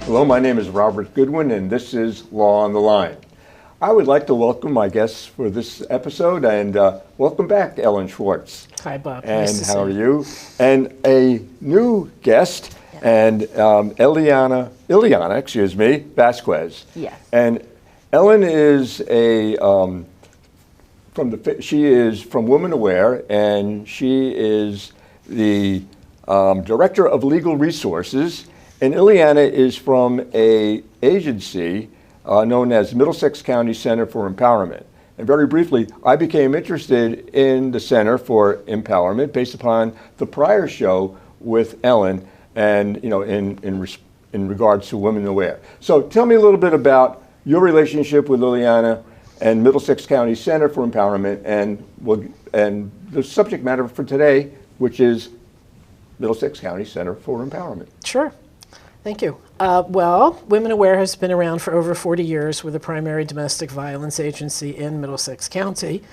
Hello, my name is Robert Goodwin, and this is Law on the Line. I would like to welcome my guests for this episode, and welcome back, Ellen Schwartz. Hi, Bob. And Nice to see how are you? And a new guest, and Ileana, Vasquez. Yes. And Ellen is she is from Women Aware, and she is the Director of Legal Resources. And Ileana is from an agency known as Middlesex County Center for Empowerment. And very briefly, I became interested in the Center for Empowerment based upon the prior show with Ellen, and in regards to Women Aware. So tell me a little bit about your relationship with Ileana and Middlesex County Center for Empowerment, and the subject matter for today, which is Middlesex County Center for Empowerment. Sure. Thank you. Well, Women Aware has been around for over 40 years with a primary domestic violence agency in Middlesex County.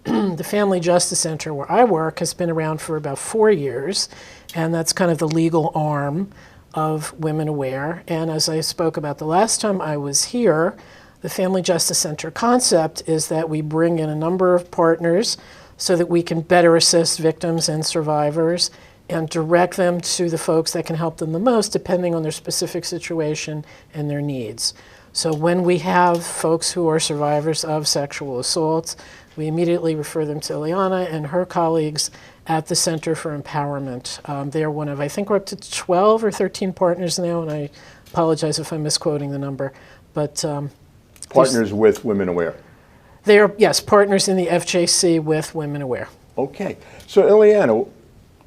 The Family Justice Center, where I work, has been around for about 4 years, and that's kind of the legal arm of Women Aware. And as I spoke about the last time I was here, the Family Justice Center concept is that we bring in a number of partners so that we can better assist victims and survivors and direct them to the folks that can help them the most, depending on their specific situation and their needs. So when we have folks who are survivors of sexual assault, we immediately refer them to Ileana and her colleagues at the Center for Empowerment. They're one of, I think we're up to 12 or 13 partners now, and I apologize if I'm misquoting the number. But Partners with Women Aware. They are, yes, partners in the FJC with Women Aware. Okay. So Ileana,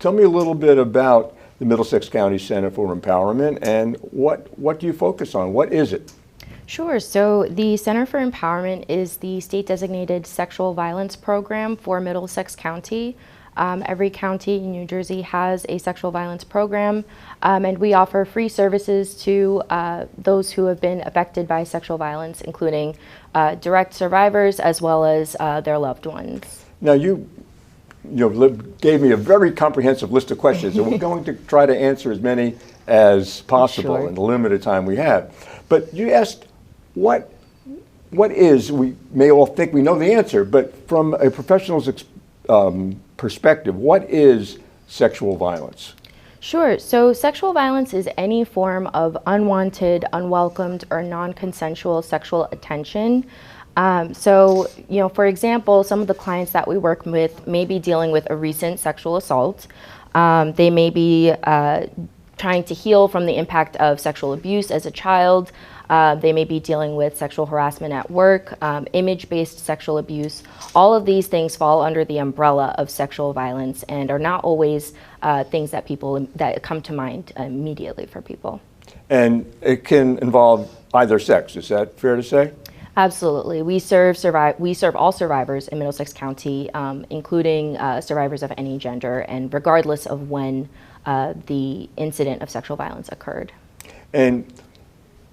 tell me a little bit about the Middlesex County Center for Empowerment, and what do you focus on? What is it? Sure. So the Center for Empowerment is the state-designated sexual violence program for Middlesex County. Every county in New Jersey has a sexual violence program, and we offer free services to those who have been affected by sexual violence, including direct survivors as well as their loved ones. Now, you gave me a very comprehensive list of questions, and we're going to try to answer as many as possible Sure. in the limited time we have. But you asked, what is, we may all think we know the answer, but from a professional's perspective, what is sexual violence? Sure. So sexual violence is any form of unwanted, unwelcomed, or non-consensual sexual attention. For example, some of the clients that we work with may be dealing with a recent sexual assault. They may be trying to heal from the impact of sexual abuse as a child. They may be dealing with sexual harassment at work, image-based sexual abuse. All of these things fall under the umbrella of sexual violence and are not always things that come to mind immediately for people. And it can involve either sex, is that fair to say? Absolutely. We serve all survivors in Middlesex County, including survivors of any gender, and regardless of when the incident of sexual violence occurred. And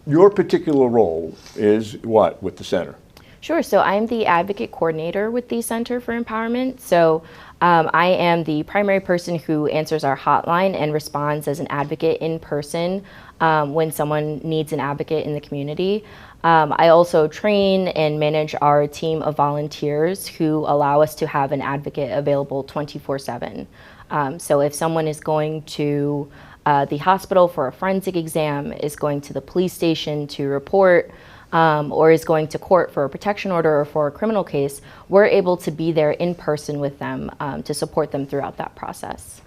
your particular role is what with the center? Sure. So I am the advocate coordinator with the Center for Empowerment. So I am the primary person who answers our hotline and responds as an advocate in person when someone needs an advocate in the community. I also train and manage our team of volunteers who allow us to have an advocate available 24/7. So if someone is going to the hospital for a forensic exam, is going to the police station to report, or is going to court for a protection order or for a criminal case, we're able to be there in person with them to support them throughout that process.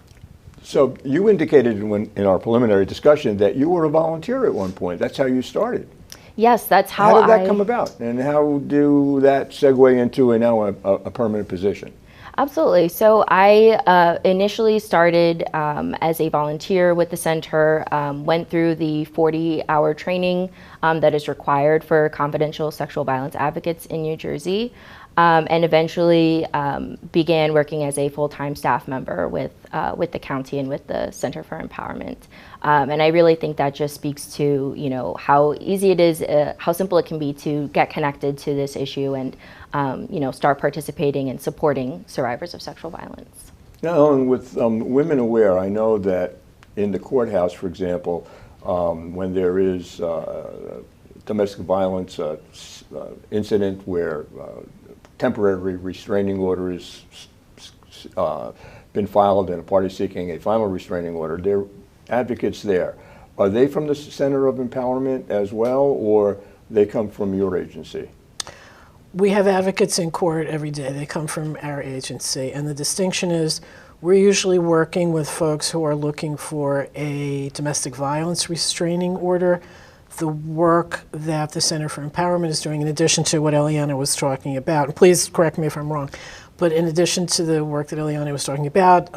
So you indicated in our preliminary discussion that you were a volunteer at one point. That's how you started. Yes, that's how How did that come about? And how do that segue into now a permanent position? Absolutely. So I initially started as a volunteer with the center, went through the 40-hour training that is required for confidential sexual violence advocates in New Jersey, and eventually began working as a full-time staff member with the county and with the Center for Empowerment. And I really think that just speaks to, how easy it is, how simple it can be to get connected to this issue and, start participating and supporting survivors of sexual violence. Now, with Women Aware, I know that in the courthouse, for example, when there is domestic violence incident where temporary restraining order is been filed and a party seeking a final restraining order, there are advocates there. Are they from the Center of Empowerment as well, or they come from your agency? We have advocates in court every day. They come from our agency. And the distinction is we're usually working with folks who are looking for a domestic violence restraining order. The work that the Center for Empowerment is doing, in addition to what Eliana was talking about, and please correct me if I'm wrong, but in addition to the work that Eliana was talking about,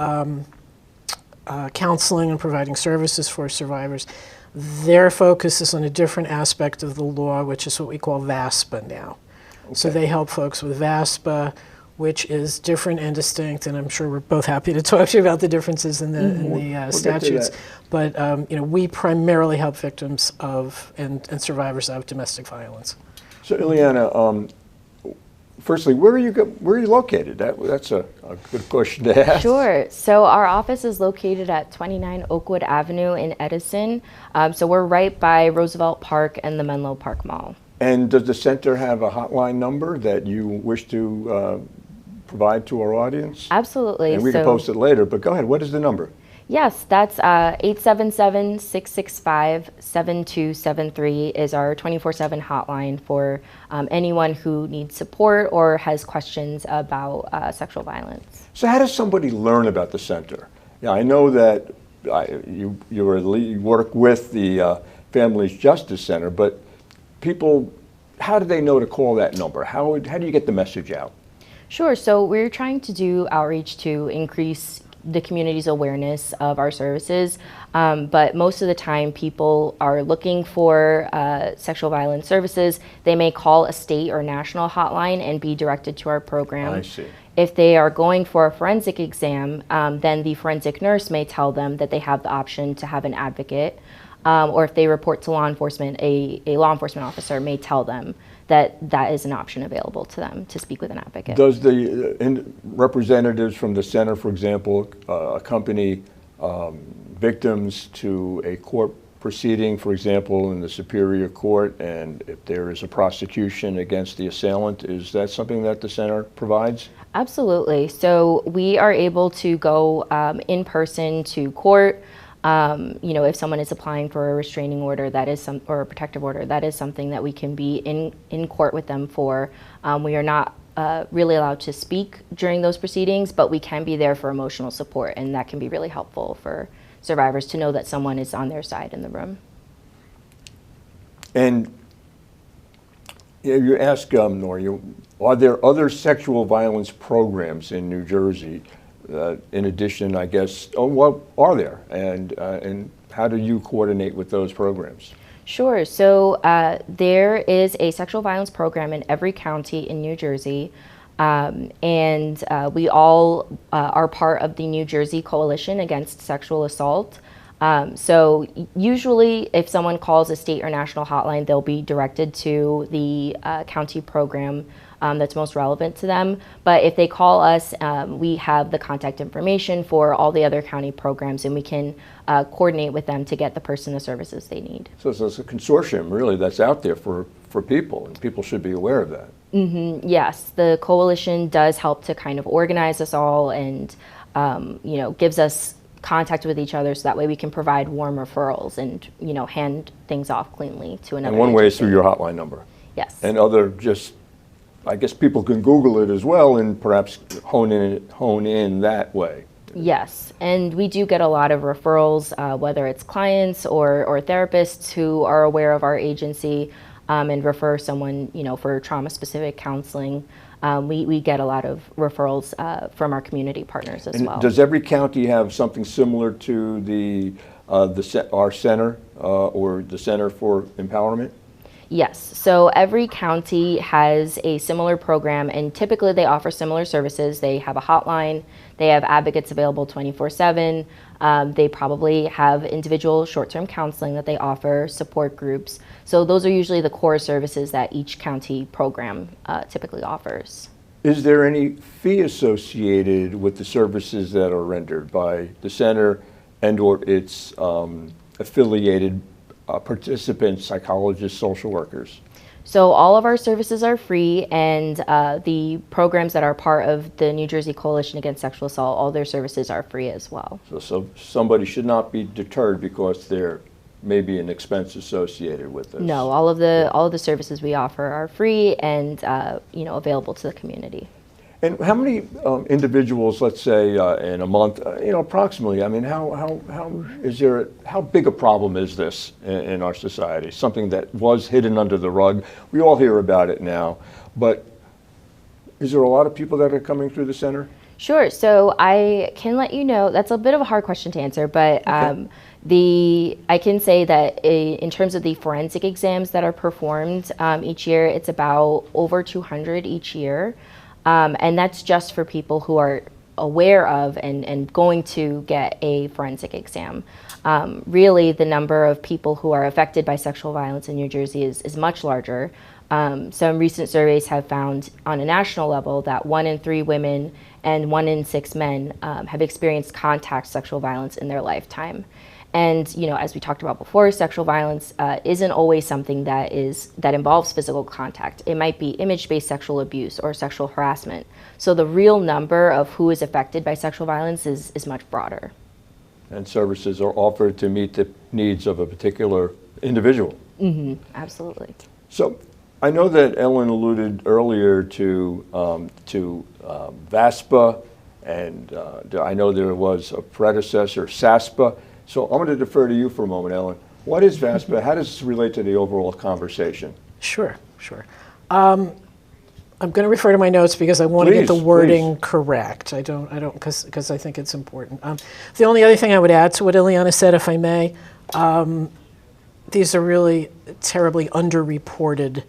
counseling and providing services for survivors, their focus is on a different aspect of the law, which is what we call VASPA now. Okay. So they help folks with VASPA, which is different and distinct, and I'm sure we're both happy to talk to you about the differences in the statutes. But we primarily help victims of and survivors of domestic violence. So, Eliana, firstly, where are you located? That's a good question to ask. Sure. So our office is located at 29 Oakwood Avenue in Edison. So we're right by Roosevelt Park and the Menlo Park Mall. And does the center have a hotline number that you wish to provide to our audience? Absolutely. And we can post it later, but go ahead. What is the number? Yes, that's 877-665-7273 is our 24/7 hotline for anyone who needs support or has questions about sexual violence. So how does somebody learn about the center? Yeah, I know that you work with the Families Justice Center, but people, how do they know to call that number? How do you get the message out? Sure. So we're trying to do outreach to increase the community's awareness of our services, but most of the time people are looking for sexual violence services. They may call a state or national hotline and be directed to our program. I see. If they are going for a forensic exam, then the forensic nurse may tell them that they have the option to have an advocate, or if they report to law enforcement, a law enforcement officer may tell them that is an option available to them to speak with an advocate. Does the representatives from the center, for example, accompany victims to a court proceeding, for example, in the Superior Court, and if there is a prosecution against the assailant, is that something that the center provides? Absolutely. So we are able to go in person to court. If someone is applying for a restraining order, or a protective order, that is something that we can be in court with them for. We are not really allowed to speak during those proceedings, but we can be there for emotional support, and that can be really helpful for survivors to know that someone is on their side in the room. And you ask Nora, are there other sexual violence programs in New Jersey? In addition, I guess, what are there, and how do you coordinate with those programs? Sure. So there is a sexual violence program in every county in New Jersey, and we all are part of the New Jersey Coalition Against Sexual Assault. So usually if someone calls a state or national hotline, they'll be directed to the county program that's most relevant to them. But if they call us, we have the contact information for all the other county programs, and we can coordinate with them to get the person the services they need. So it's a consortium, really, that's out there for people, and people should be aware of that. Mm-hmm. Yes, the coalition does help to kind of organize us all and, gives us contact with each other, so that way we can provide warm referrals and, hand things off cleanly to another And one way is agency. through your hotline number. Yes. And I guess people can Google it as well and perhaps hone in that way. Yes, and we do get a lot of referrals, whether it's clients or therapists who are aware of our agency and refer someone, for trauma-specific counseling. We get a lot of referrals from our community partners as well. Does every county have something similar to our center or the Center for Empowerment? Yes, so every county has a similar program, and typically they offer similar services. They have a hotline, they have advocates available 24/7, they probably have individual short-term counseling that they offer, support groups. So those are usually the core services that each county program typically offers. Is there any fee associated with the services that are rendered by the center and or its affiliated participants, psychologists, social workers? So all of our services are free, and the programs that are part of the New Jersey Coalition Against Sexual Assault, all their services are free as well. So somebody should not be deterred because there may be an expense associated with this. No, all of the services we offer are free and available to the community. And how many individuals, let's say, in a month, approximately? I mean, how big a problem is this in our society? Something that was hidden under the rug. We all hear about it now, but is there a lot of people that are coming through the center? Sure. So I can let you know, that's a bit of a hard question to answer, but I can say that in terms of the forensic exams that are performed each year, it's about over 200 each year. And that's just for people who are aware of and going to get a forensic exam. Really, the number of people who are affected by sexual violence in New Jersey is much larger. Some recent surveys have found on a national level that 1 in 3 women and 1 in 6 men have experienced contact sexual violence in their lifetime. And as we talked about before, sexual violence isn't always something that involves physical contact. It might be image-based sexual abuse or sexual harassment. So the real number of who is affected by sexual violence is much broader. And services are offered to meet the needs of a particular individual. Mm-hmm. Absolutely. So I know that Ellen alluded earlier to VASPA, and I know there was a predecessor, SASPA. So I'm going to defer to you for a moment, Ellen. What is VASPA? How does this relate to the overall conversation? Sure. I'm going to refer to my notes because I want to get the wording correct. I don't, because I think it's important. The only other thing I would add to what Ileana said, if I may, these are really terribly underreported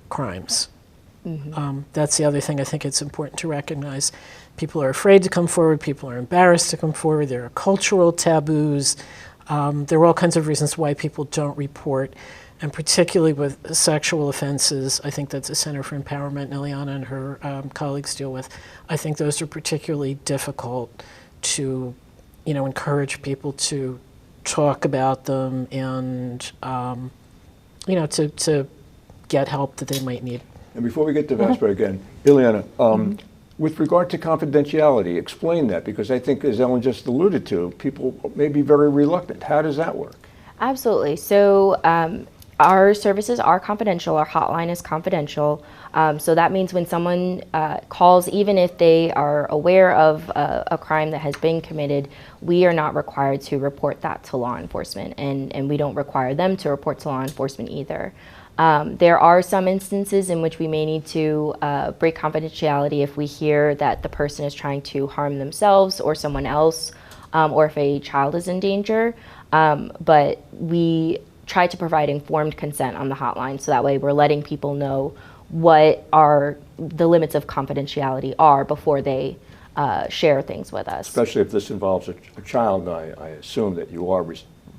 crimes. Mm-hmm. That's the other thing I think it's important to recognize. People are afraid to come forward. People are embarrassed to come forward. There are cultural taboos. There are all kinds of reasons why people don't report. And particularly with sexual offenses, I think that's a Center for Empowerment and Ileana and her colleagues deal with. I think those are particularly difficult to, encourage people to talk about them and, to get help that they might need. And before we get to VASPA again, Ileana, with regard to confidentiality, explain that, because I think, as Ellen just alluded to, people may be very reluctant. How does that work? Absolutely. So our services are confidential. Our hotline is confidential. So that means when someone calls, even if they are aware of a crime that has been committed, we are not required to report that to law enforcement, and we don't require them to report to law enforcement either. There are some instances in which we may need to break confidentiality if we hear that the person is trying to harm themselves or someone else, or if a child is in danger. But we try to provide informed consent on the hotline, so that way we're letting people know what the limits of confidentiality are before they share things with us. Especially if this involves a child, I assume that you are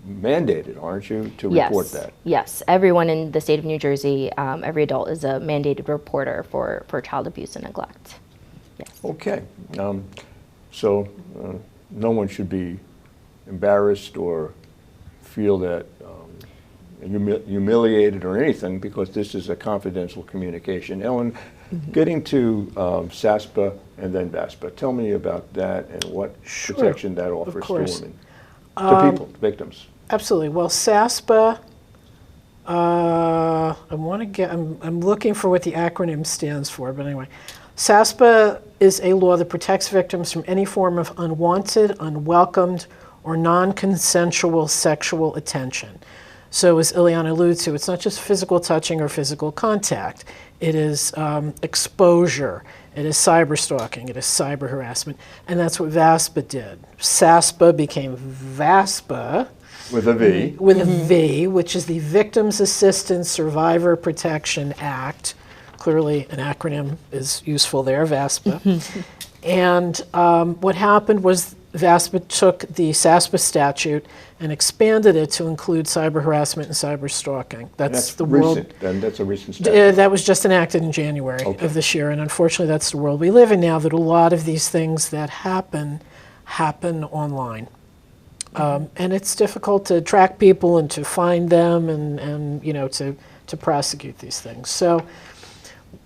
mandated, aren't you, to report that? Yes, everyone in the state of New Jersey, every adult is a mandated reporter for child abuse and neglect. Yes. Okay, so no one should be embarrassed or feel that humiliated or anything, because this is a confidential communication. Ellen, getting to SASPA and then VASPA, tell me about that and what protection that offers to women, to people, victims. Absolutely. Well, SASPA, I'm looking for what the acronym stands for, but anyway. SASPA is a law that protects victims from any form of unwanted, unwelcomed, or non-consensual sexual attention. So as Ileana alluded to, it's not just physical touching or physical contact. It is exposure. It is cyber stalking. It is cyber harassment. And that's what VASPA did. SASPA became VASPA. With a V. With a V, which is the Victims Assistance Survivor Protection Act. Clearly an acronym is useful there, VASPA. And what happened was VASPA took the SASPA statute and expanded it to include cyber harassment and cyber stalking. That's the recent, and that's a recent statute. that was just enacted in January of this year, and unfortunately that's the world we live in now, that a lot of these things that happen online. And it's difficult to track people and to find them and you know, to prosecute these things. So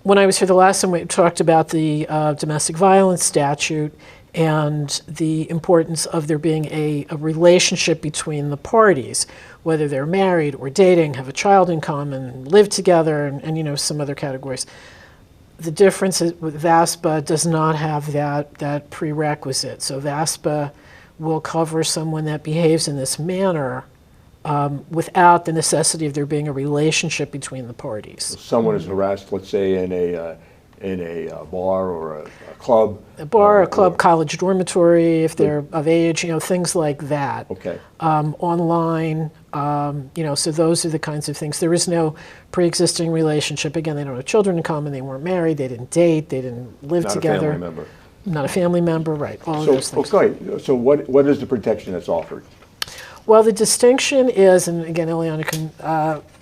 when I was here the last time, we talked about the domestic violence statute and the importance of there being a relationship between the parties, whether they're married or dating, have a child in common, live together, and you know, some other categories. The difference is with VASPA does not have that prerequisite. So VASPA will cover someone that behaves in this manner without the necessity of there being a relationship between the parties. Someone is harassed, let's say, in a bar or a club. A bar, a club, or- college dormitory, if they're of age, you know, things like that. Okay. Online, you know, so those are the kinds of things. There is no pre-existing relationship. Again, they don't have children in common, they weren't married, they didn't date, they didn't live Not together. a family member. Not a family member, right, all of those things. Okay, so what is the protection that's offered? Well, the distinction is, and again, Ileana can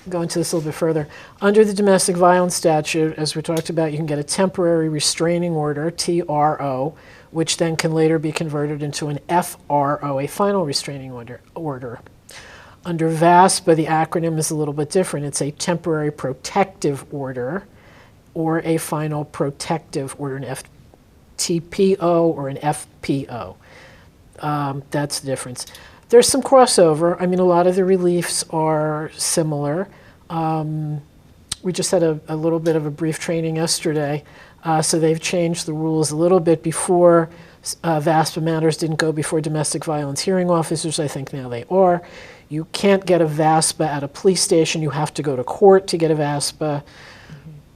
go into this a little bit further. Under the domestic violence statute, as we talked about, you can get a temporary restraining order, TRO, which then can later be converted into an FRO, a final restraining order. Under VASPA, the acronym is a little bit different. It's a temporary protective order or a final protective order, an FTPO or an FPO. That's the difference. There's some crossover. I mean, a lot of the reliefs are similar. We just had a little bit of a brief training yesterday, so they've changed the rules a little bit. Before, VASPA matters didn't go before domestic violence hearing officers. I think now they are. You can't get a VASPA at a police station. You have to go to court to get a VASPA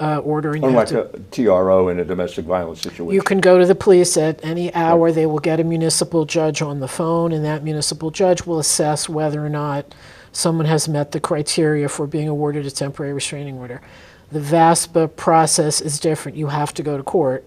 order. And you have Unlike to, a TRO in a domestic violence situation. you can go to the police at any hour. They will get a municipal judge on the phone, and that municipal judge will assess whether or not someone has met the criteria for being awarded a temporary restraining order. The VASPA process is different. You have to go to court,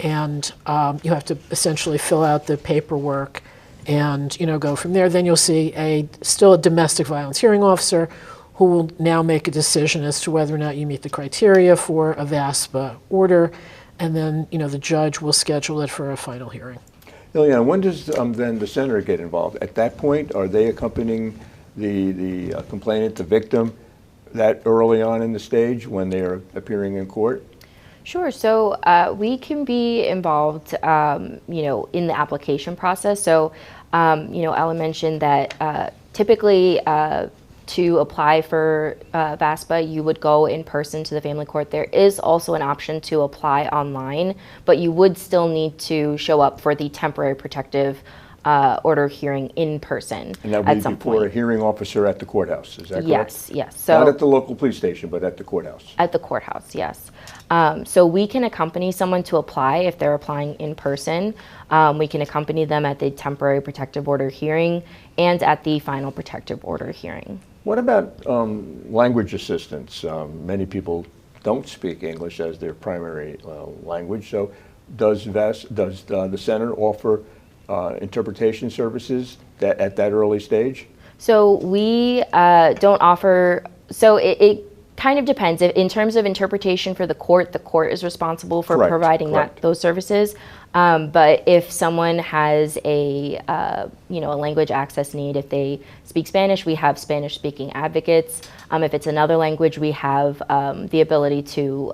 and you have to essentially fill out the paperwork and, you know, go from there. Then you'll see still a domestic violence hearing officer who will now make a decision as to whether or not you meet the criteria for a VASPA order, and then, you know, the judge will schedule it for a final hearing. Ileana, when does then the senator get involved? At that point, are they accompanying the complainant, the victim, that early on in the stage when they are appearing in court? Sure. So we can be involved, you know, in the application process. So, you know, Ella mentioned that typically to apply for VASPA, you would go in person to the family court. There is also an option to apply online, but you would still need to show up for the temporary protective order hearing in person And that at would some be before a point. hearing officer at the courthouse, is that correct? Yes, yes. So Not at the local police station, but at the courthouse. at the courthouse, yes. So we can accompany someone to apply if they're applying in person. We can accompany them at the temporary protective order hearing and at the final protective order hearing. What about language assistance? Many people don't speak English as their primary language, so does the center offer interpretation services at that early stage? So we don't offer, so it kind of depends. In terms of interpretation for the court is responsible for Correct, providing correct. those services. But if someone has a you know, a language access need, if they speak Spanish, we have Spanish speaking advocates. If it's another language, we have the ability to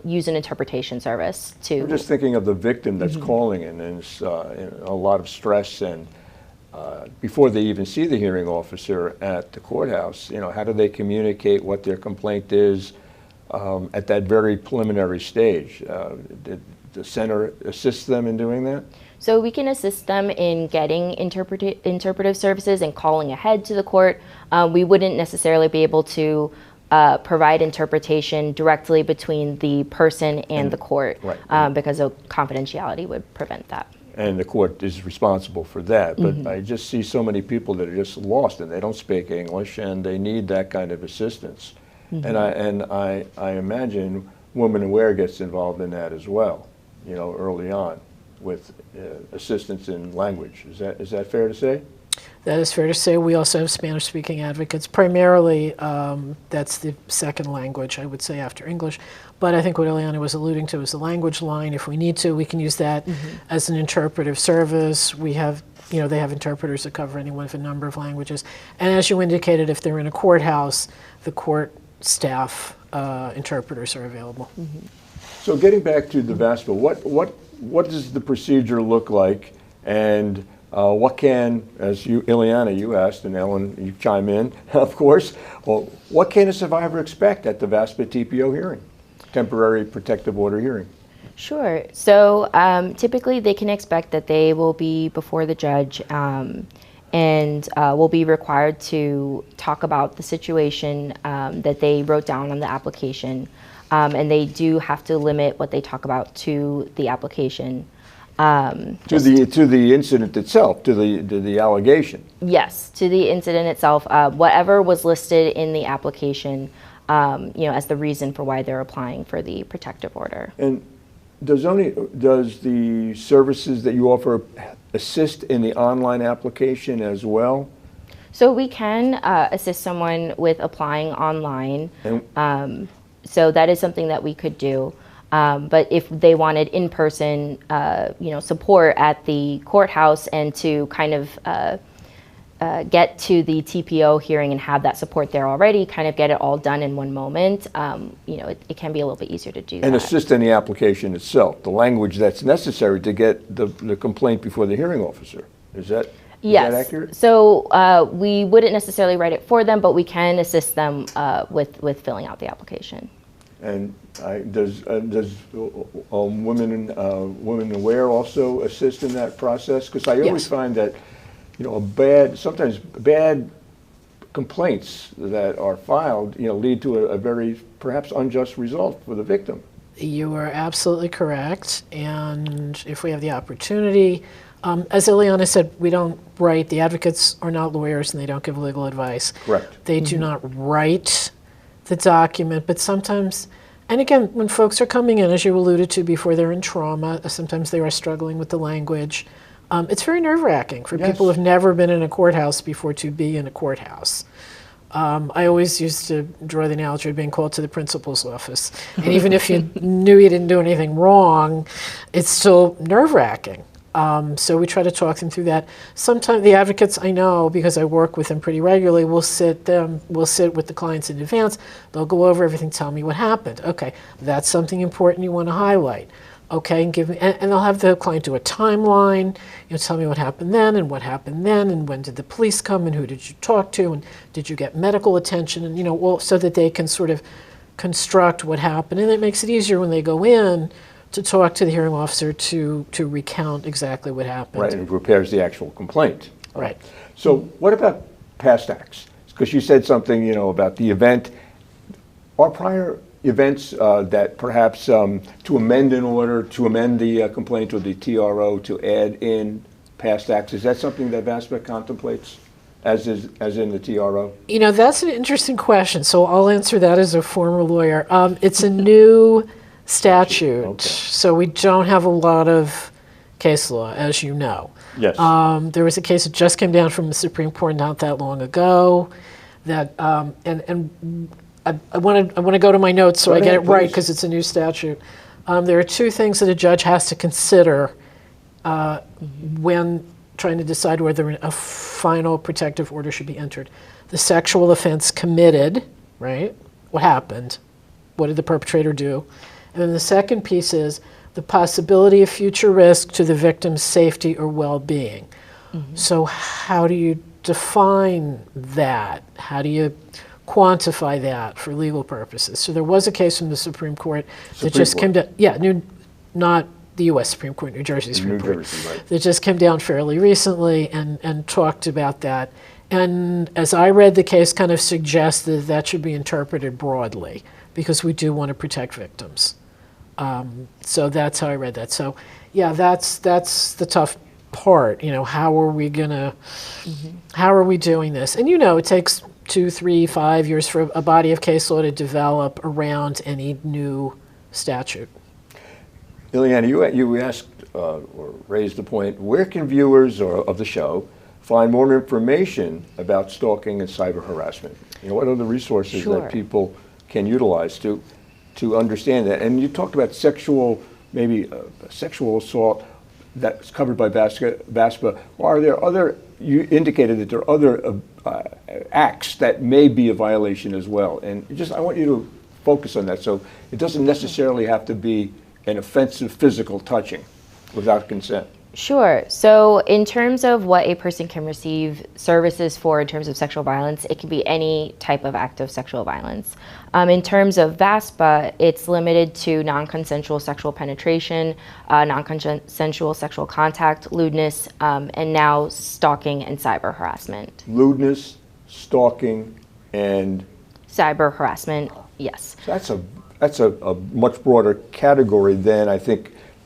use an interpretation service to. I'm just thinking of the victim that's calling in, and it's a lot of stress, and before they even see the hearing officer at the courthouse, you know, how do they communicate what their complaint is at that very preliminary stage? Did the center assist them in doing that? So we can assist them in getting interpretive services and calling ahead to the court. We wouldn't necessarily be able to provide interpretation directly between the person and the court, right. because of confidentiality would prevent that. And the court is responsible for that. But I just see so many people that are just lost and they don't speak English and they need that kind of assistance. And I imagine Women Aware gets involved in that as well, you know, early on with assistance in language. Is that fair to say? That is fair to say. We also have Spanish-speaking advocates. Primarily, that's the second language, I would say, after English. But I think what Ileana was alluding to is the language line. If we need to, we can use that as an interpretive service. We have they have interpreters that cover any one of a number of languages. And as you indicated, if they're in a courthouse, the court staff interpreters are available. So getting back to the VASPA, what does the procedure look like, and what can, as you, Ileana, you asked, and Ellen, you chime in, of course, well, what can a survivor expect at the VASPA TPO hearing, temporary protective order hearing? Sure. So typically they can expect that they will be before the judge and will be required to talk about the situation that they wrote down on the application. And they do have to limit what they talk about to the application. To the incident itself, to the allegation. Yes, to the incident itself. Whatever was listed in the application, as the reason for why they're applying for the protective order. And does the services that you offer assist in the online application as well? So we can assist someone with applying online. So that is something that we could do. But if they wanted in-person, support at the courthouse and to kind of get to the TPO hearing and have that support there already, kind of get it all done in one moment, it can be a little bit easier to do that. And assist in the application itself, the language that's necessary to get the complaint before the hearing officer. Is that accurate? So we wouldn't necessarily write it for them, but we can assist them with filling out the application. And does Women Aware also assist in that process? Because I always find that sometimes bad complaints that are filed lead to a very perhaps unjust result for the victim. You are absolutely correct, and if we have the opportunity, as Ileana said, we don't write, the advocates are not lawyers and they don't give legal advice. Correct. They do not write the document, but sometimes, and again, when folks are coming in, as you alluded to before, they're in trauma, sometimes they are struggling with the language. It's very nerve-wracking for people who have never been in a courthouse before to be in a courthouse. I always used to draw the analogy of being called to the principal's office. And even if you knew you didn't do anything wrong, it's still nerve-wracking. So we try to talk them through that. Sometimes the advocates, I know, because I work with them pretty regularly, will sit with the clients in advance. They'll go over everything, tell me what happened. Okay, that's something important you want to highlight. Okay, and give me, and they'll have the client do a timeline. Tell me what happened then, and what happened then, and when did the police come, and who did you talk to, and did you get medical attention, and so that they can sort of construct what happened, and it makes it easier when they go in to talk to the hearing officer to recount exactly what happened. Right, and it prepares the actual complaint. Right. So what about past acts? Because you said something, about the event. Are prior events that perhaps to amend an order, to amend the complaint or the TRO, to add in past acts, is that something that VASPA contemplates as in the TRO? That's an interesting question, so I'll answer that as a former lawyer. It's a new statute, okay. So we don't have a lot of case law, as you know. Yes. There was a case that just came down from the Supreme Court not that long ago that, and I want to go to my notes so I get it right because it's a new statute. There are two things that a judge has to consider when trying to decide whether a final protective order should be entered. The sexual offense committed, right? What happened? What did the perpetrator do? And then the second piece is the possibility of future risk to the victim's safety or well-being. Mm-hmm. So how do you define that? How do you quantify that for legal purposes? So there was a case from the Supreme Court that just came down, not the U.S. Supreme Court, New Jersey Supreme Court, right. That just came down fairly recently and talked about that. And as I read the case, kind of suggested that should be interpreted broadly because we do want to protect victims. So that's how I read that. So yeah, that's the tough part. How are we doing this? And it takes 2, 3, 5 years for a body of case law to develop around any new statute. Ileana, you asked or raised the point, where can viewers of the show find more information about stalking and cyber harassment? What are the resources that people can utilize to understand that? And you talked about sexual assault. that's covered by VASPA. Are there other, you indicated that there are other acts that may be a violation as well. And I want you to focus on that. So it doesn't necessarily have to be an offensive physical touching without consent. Sure. So in terms of what a person can receive services for in terms of sexual violence, it can be any type of act of sexual violence. In terms of VASPA, it's limited to non-consensual sexual penetration, non-consensual sexual contact, lewdness, and now stalking and cyber harassment. Lewdness, stalking, and Cyber harassment, yes. that's a much broader category than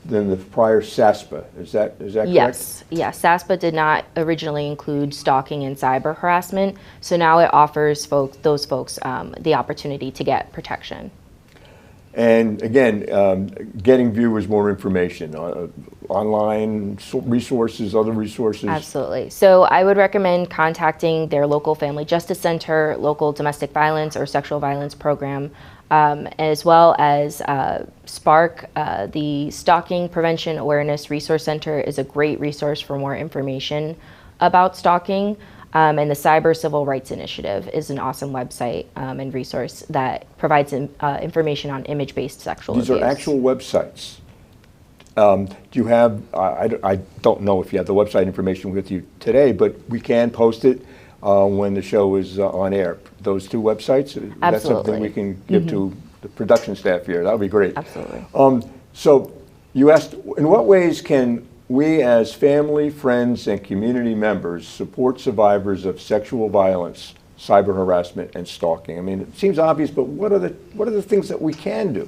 than the prior SASPA. Is that correct? Yes, SASPA did not originally include stalking and cyber harassment, so now it offers those folks the opportunity to get protection. And again, getting viewers more information, online resources, other resources. Absolutely. So I would recommend contacting their local family justice center, local domestic violence or sexual violence program, as well as SPARC, the Stalking Prevention Awareness Resource Center is a great resource for more information about stalking. And the Cyber Civil Rights Initiative is an awesome website and resource that provides information on image-based sexual abuse. These are actual websites. Do you have, I don't know if you have the website information with you today, but we can post it when the show is on air. Those two websites, Absolutely. That's something we can give to the production staff here. That would be great. Absolutely. So you asked, in what ways can we as family, friends, and community members support survivors of sexual violence, cyber harassment, and stalking? I mean, it seems obvious, but what are the things that we can do?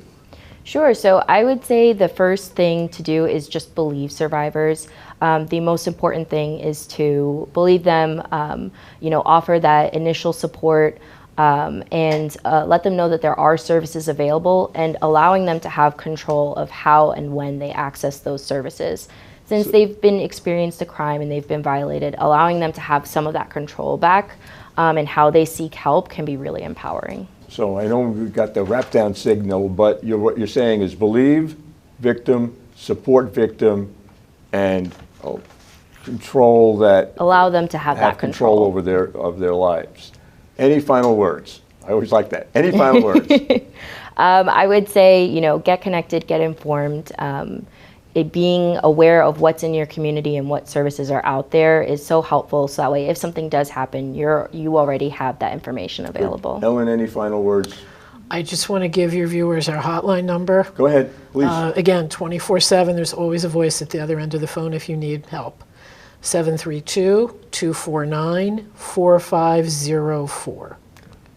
Sure. So I would say the first thing to do is just believe survivors. The most important thing is to believe them, offer that initial support, and let them know that there are services available and allowing them to have control of how and when they access those services. Since they've been experienced a crime and they've been violated, allowing them to have some of that control back and how they seek help can be really empowering. So I know we've got the wrap down signal, but what you're saying is believe victim, support victim, and control that. Allow them to have that control over their lives. Any final words? I always like that. Any final words? I would say, get connected, get informed. Being aware of what's in your community and what services are out there is so helpful. So that way, if something does happen, you already have that information available. Ellen, any final words? I just want to give your viewers our hotline number. Go ahead, please. Again, 24/7. There's always a voice at the other end of the phone if you need help. 732-249-4504.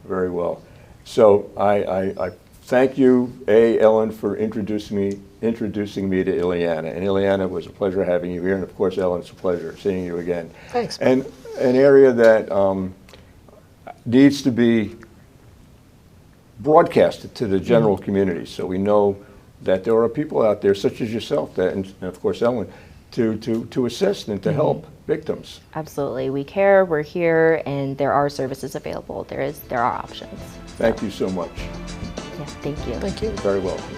Very well. So I thank you, Ellen, for introducing me to Ileana. And Ileana, it was a pleasure having you here. And of course, Ellen, it's a pleasure seeing you again. Thanks. And an area that needs to be broadcasted to the general community, so we know that there are people out there, such as yourself, and of course, Ellen, to assist and to help victims. Absolutely. We care, we're here, and there are services available. There are options. Thank you so much. Yeah, thank you. Thank you. Very welcome.